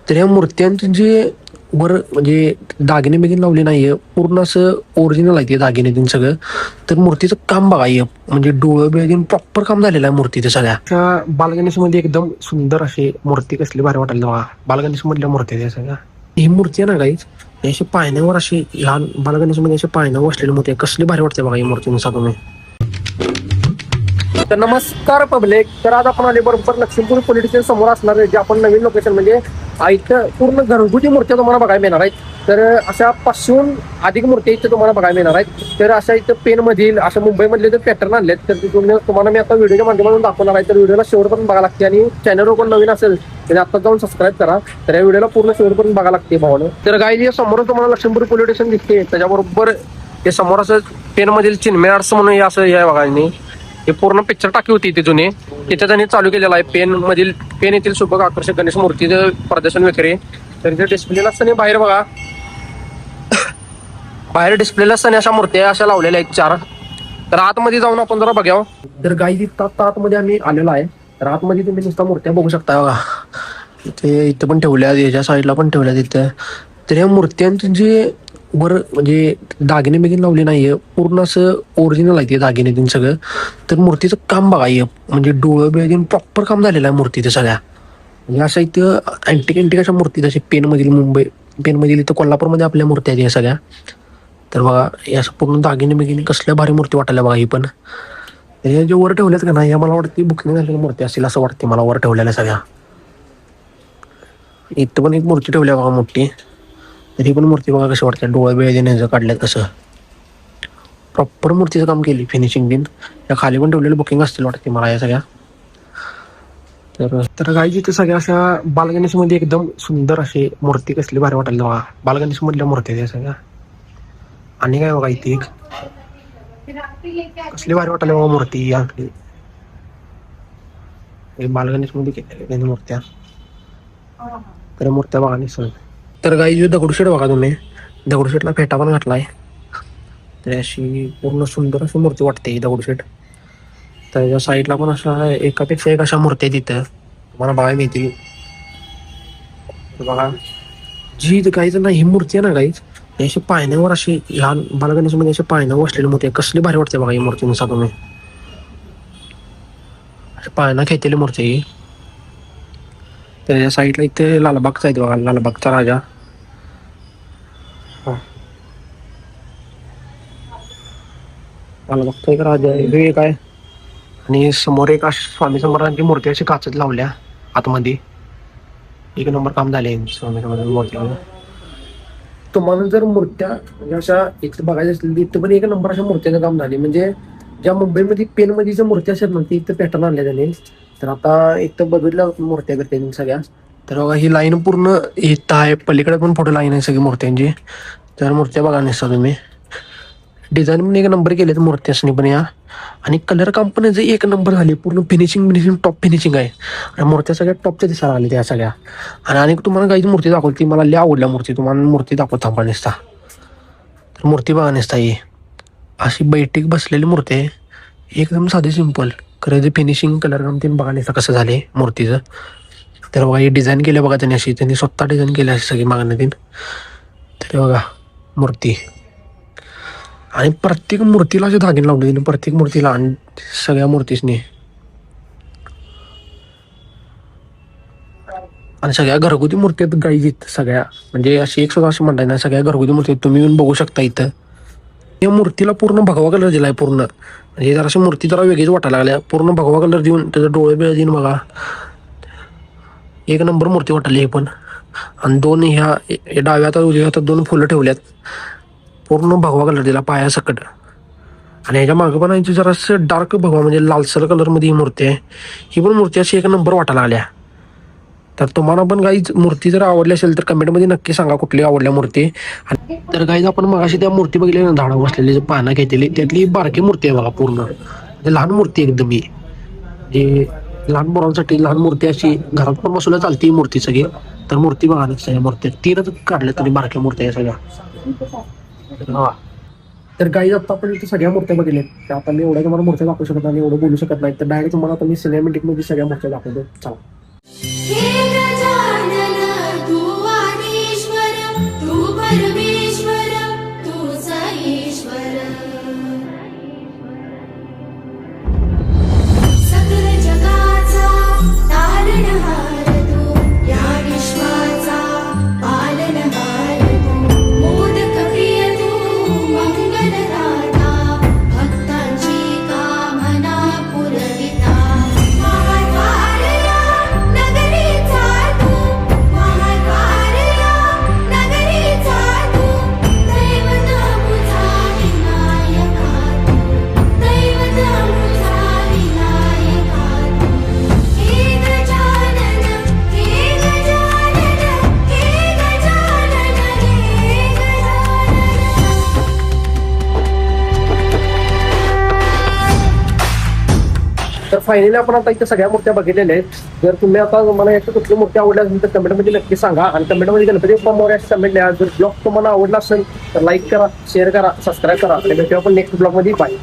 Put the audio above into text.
तर या मूर्त्यांचं जे वर म्हणजे दागिने बिगिने लावले नाहीये, पूर्ण असं ओरिजिनल आहे ते दागिने दिन सगळं. तर मूर्तीचं काम बघा हे, म्हणजे डोळं बिळं प्रॉपर काम झालेलं आहे मूर्तीचं सगळ्या. त्या बालगणेशमध्ये एकदम सुंदर अशी मूर्ती कसली भारी वाटायला बघा. बालगणेश मधल्या मूर्ती त्या सगळ्या. ही मूर्ती आहे ना काहीच अशी पायण्यावर अशी लहान बालगणेशमध्ये अशी पायण्यावर बसलेली मूर्ती आहे. कसली भारी वाटते बघा ही मूर्ती नुसार तुम्ही. तर नमस्कार पब्लिक. तर आज आपण आले बरोबर लक्ष्मीपूर पोलीस स्टेशन समोर असणार जे आपण नवीन लोकेशन म्हणजे इथं पूर्ण घरगुती मूर्त्या तुम्हाला बघायला मिळणार आहेत. तर अशा 500हून अधिक मूर्त्या इथं तुम्हाला बघायला मिळणार आहेत. तर अशा इथं पेनमधील अशा मुंबईमधले जर पॅटर्न आणलेत तर तुम्हाला मी आता व्हिडिओच्या माध्यमातून दाखवणार आहे. तर व्हिडिओला शेवटपर्यंत बघायला लागते आणि चॅनलवर कोण नवीन असेल तर आता जाऊन सबस्क्राईब करा. तर या व्हिडिओला पूर्ण शेवटपर्यंत बघायला लागते भावानं. तर गाईज समोर तुम्हाला लक्ष्मीपूर पोलीस स्टेशन दिसते. त्याच्याबरोबर हे समोर असं पेनमधील चिन्मय आर्ट्स म्हणून असं हे बघा. हे पूर्ण पिक्चर टाकी होती ती जुनी, तिथे त्यांनी चालू केलेला आहे. पेन येथील सुबक आकर्षक गणेश मूर्तीचं प्रदर्शन वगैरे. तर इथे डिस्प्लेला असताना बाहेर बघा, बाहेर डिस्प्लेला असताना अशा मूर्त्या अशा लावलेल्या आहेत 4. तर आतमध्ये जाऊन आपण जरा बघावं. तर गाईज आतमध्ये आम्ही आलेलो आहे. तर आतमध्ये तुम्ही नुसता मूर्त्या बघू शकता बघा. इथे पण ठेवल्या, याच्या साईडला पण ठेवल्या तिथं. तर या मूर्त्यांचं जे वर म्हणजे दागिने बिगिने लावले नाहीये, पूर्ण असं ओरिजिनल आहे ते दागिने दिन सगळं. तर मूर्तीचं काम बघा हे, म्हणजे डोळं बिळं प्रॉपर काम झालेलं आहे मूर्तीचं सगळ्या. म्हणजे अशा इथं अँटिक अशा मूर्ती जशी पेनमधील इथं कोल्हापूरमध्ये आपल्या मूर्त्या आहेत या सगळ्या. तर बघा हे असं पूर्ण दागिने बिगिने कसल्या भारी मूर्ती वाटायला बघा ही पण. हे जे वर ठेवल्यात का नाही, या मला वाटते बुकिंग झालेल्या मूर्ती असतील असं वाटते मला वर ठेवलेल्या सगळ्या. इथं पण एक मूर्ती ठेवल्या बघा मोठी. तरी पण मूर्ती बघा कशी वाटते, डोळे बिळे ह्याचं काढल्यात कसं. प्रॉपर मूर्तीचं काम केली फिनिशिंग दिन. या खाली पण ठेवलेलं बुकिंग असतील वाटते मला या सगळ्या. तर गाईज इथे सगळ्या अशा बालगणेशमध्ये एकदम सुंदर अशी मूर्ती कसली भारी वाटायला बघा. बालगणेश मधल्या मूर्ती त्या सगळ्या. आणि काय बघा इथे एक कसली भारी वाटायला बघा मूर्ती आपली. बालगणेश मध्ये केलेल्या मूर्त्या. तर मूर्त्या बघा निसर्ग. तर गाईज दगडूशेठ बघा तुम्ही, दगडूशेठला फेटा पण घातलाय. तर अशी पूर्ण सुंदर अशी मूर्ती वाटते दगडूशेठ. त्याच्या साईडला पण अशा एकापेक्षा एक अशा मूर्त्या तिथं तुम्हाला बघायला मिळतील. बघा जी गाईचं ना ही मूर्ती आहे ना गाईच, अशी पायण्यावर अशी लहान बालगणेशमध्ये अशी पायण्यावर बसलेली मूर्ती आहे. कसली भारी वाटते बघा ही मूर्ती नुसार तुम्ही. अशी पायना खेळलेली मूर्ती ही. त्याच्या साईडला इथे लालबागचा आहे बघा, लालबागचा राजा. लालबागचा एक राजा आहे, हे एक आहे. आणि समोर एक स्वामी समर्थांची मूर्ती अशी काचत लावल्या आतमध्ये. एक नंबर काम झाले स्वामी समर्थ मूर्तीमध्ये. तुम्हाला जर मूर्त्या म्हणजे अशा इथं बघायच्या असतील इथं पण एक नंबर अशा मूर्त्याचं काम झाले. म्हणजे ज्या मुंबईमध्ये पेनमध्ये ज्या मूर्त्या असतात ना ती इथं पॅटर्न आणल्या त्याने. तर आता इथं बदलल्या मूर्त्या करते सगळ्या. तर बघा ही लाईन पूर्ण इथं आहे, पलीकडे पण फोटो लाईन आहे सगळी मूर्त्यांची. तर मूर्त्या बघा नसता तुम्ही. डिझाईन पण एक नंबर केलेत मूर्त्यासनी पण या. आणि कलर काम पण एक नंबर झाली. पूर्ण फिनिशिंग टॉप फिनिशिंग आहे. आणि मूर्त्या सगळ्या टॉपच्या दिसायला आल्या त्या सगळ्या. आणि तुम्हाला काही मूर्ती दाखवली ती मला लय आवडल्या मूर्ती. तुम्हाला मूर्ती दाखवत थांबा नसता. तर मूर्ती बघा नसता ही अशी बैठक बसलेली मूर्ती आहे. एकदम साधी सिंपल. खरं जे फिनिशिंग कलर काम ते बघा नसता कसं झाले मूर्तीचं. तर बघा हे डिझाईन केलं बघा त्यांनी अशी, त्यांनी स्वतः डिझाईन केली अशी सगळी मागण्यात. तर बघा मूर्ती आणि प्रत्येक मूर्तीला असे धागे लावले प्रत्येक मूर्तीला आणि सगळ्या मूर्तीसनी. आणि सगळ्या घरगुती मूर्ती आहेत गाईत सगळ्या. म्हणजे अशी एक सुद्धा असं म्हणताय ना, सगळ्या घरगुती मूर्ती आहेत. तुम्ही येऊन बघू शकता इथं. या मूर्तीला पूर्ण भगवा कलर दिलाय पूर्ण. म्हणजे जरा अशी मूर्ती जरा वेगळीच वाटायला लागल्या. पूर्ण भगवा कलर देऊन त्याचं डोळे बिळे देऊन बघा एक नंबर मूर्ती वाटली हे पण. आणि दोन ह्या डाव्या हातात उजव्या हातात 2 फुलं ठेवल्यात. पूर्ण भगवा कलर दिला पाया सकट. आणि ह्याच्या मागं पण यांची जरासं डार्क भगवा म्हणजे लालसर कलर मध्ये ही मूर्ती आहे. ही पण मूर्ती अशी एक नंबर वाटायला आल्या. तर तुम्हाला पण गाईज मूर्ती जर आवडली असेल तर कमेंटमध्ये नक्की सांगा कुठली आवडल्या मूर्ती. तर गाईज आपण मग अशी त्या मूर्ती बघितली ना झाडा बसलेली पानं घेतलेली त्यातली बारकी मूर्ती आहे बघा पूर्ण. म्हणजे लहान मूर्ती एकदम ही. जी लहान मुलांसाठी लहान मूर्ती अशी घरात पण बसवल्या चालते ही मूर्ती सगळी. तर मूर्ती बघा ना सगळ्या मूर्ती 3च काढल्या तरी बारक्या मूर्त्या सगळ्या. तर काही आता आपण इथे सगळ्या मूर्त्या बघितल्या. त्या आता मी एवढ्या तुम्हाला मूर्त्या दाखवू शकत नाही, एवढं बोलू शकत नाही. तर डायरेक्ट तुम्हाला आता मी सिनेमॅटिक मध्ये सगळ्या मूर्त्या दाखवतो. चला. फायनली आपण आता इथे सगळ्या मूर्त्या बघितलेल्या आहेत. जर तुम्ही आता मला याची कुठली मूर्ती आवडली असेल तर कमेंटमध्ये नक्की सांगा. आणि कमेंटमध्ये गणपती बाप्पा मोरया अशी कमेंट द्या. जर ब्लॉग तुम्हाला आवडला असेल तर लाईक करा, शेअर करा, सबस्क्राईब करा. आणि भेटूया आपण नेक्स्ट ब्लॉगमध्ये. बाय.